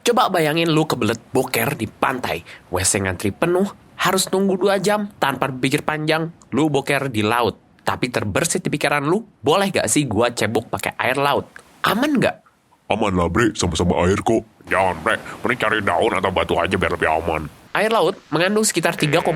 Coba bayangin lu kebelet boker di pantai, WC ngantri penuh, harus tunggu 2 jam tanpa berpikir panjang, lu boker di laut. Tapi terbersit di pikiran lu, boleh gak sih gua cebok pakai air laut? Aman gak? Aman lah bre, sama-sama air kok. Jangan bre, mending cari daun atau batu aja biar lebih aman. Air laut mengandung sekitar 3,5%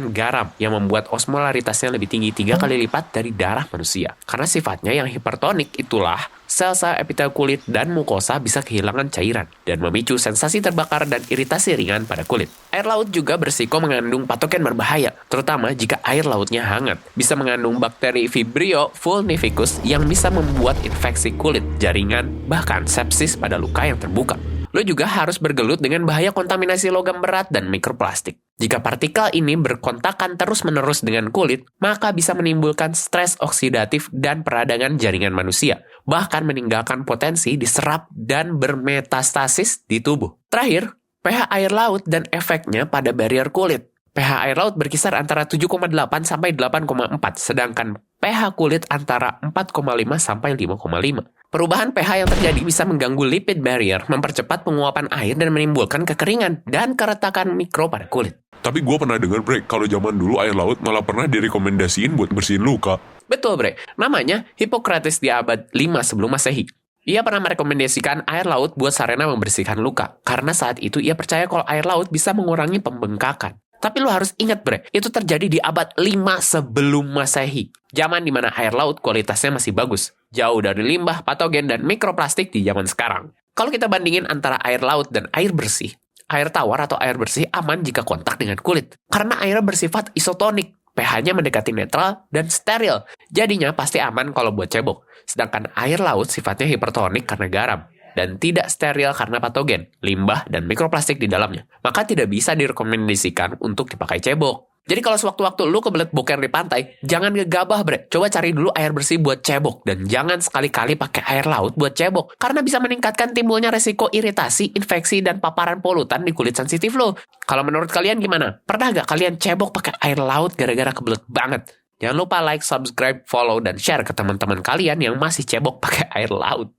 garam yang membuat osmolaritasnya lebih tinggi 3 kali lipat dari darah manusia. Karena sifatnya yang hipertonik itulah, sel-sel epitel kulit dan mukosa bisa kehilangan cairan dan memicu sensasi terbakar dan iritasi ringan pada kulit. Air laut juga bersiko mengandung patogen berbahaya, terutama jika air lautnya hangat. Bisa mengandung bakteri Vibrio vulnificus yang bisa membuat infeksi kulit, jaringan, bahkan sepsis pada luka yang terbuka. Lo juga harus bergelut dengan bahaya kontaminasi logam berat dan mikroplastik. Jika partikel ini berkontakan terus-menerus dengan kulit, maka bisa menimbulkan stres oksidatif dan peradangan jaringan manusia, bahkan meninggalkan potensi diserap dan bermetastasis di tubuh. Terakhir, pH air laut dan efeknya pada barrier kulit. pH air laut berkisar antara 7,8 sampai 8,4, sedangkan pH kulit antara 4,5 sampai 5,5. Perubahan pH yang terjadi bisa mengganggu lipid barrier, mempercepat penguapan air dan menimbulkan kekeringan dan keretakan mikro pada kulit. Tapi gue pernah dengar bre, kalau zaman dulu air laut malah pernah direkomendasiin buat bersihin luka. Betul bre, namanya Hippocrates di abad 5 sebelum masehi. Ia pernah merekomendasikan air laut buat sarana membersihkan luka, karena saat itu ia percaya kalau air laut bisa mengurangi pembengkakan. Tapi lo harus ingat bre, itu terjadi di abad 5 sebelum masehi. Zaman dimana air laut kualitasnya masih bagus. Jauh dari limbah, patogen, dan mikroplastik di zaman sekarang. Kalau kita bandingin antara air laut dan air bersih, air tawar atau air bersih aman jika kontak dengan kulit. Karena airnya bersifat isotonik, pH-nya mendekati netral dan steril. Jadinya pasti aman kalau buat cebok. Sedangkan air laut sifatnya hipertonik karena garam. Dan tidak steril karena patogen, limbah, dan mikroplastik di dalamnya. Maka tidak bisa direkomendasikan untuk dipakai cebok. Jadi kalau sewaktu-waktu lu kebelet boker di pantai, jangan gegabah bre. Coba cari dulu air bersih buat cebok. Dan jangan sekali-kali pakai air laut buat cebok. Karena bisa meningkatkan timbulnya resiko iritasi, infeksi, dan paparan polutan di kulit sensitif lo. Kalau menurut kalian gimana? Pernah gak kalian cebok pakai air laut gara-gara kebelet banget? Jangan lupa like, subscribe, follow, dan share ke teman-teman kalian yang masih cebok pakai air laut.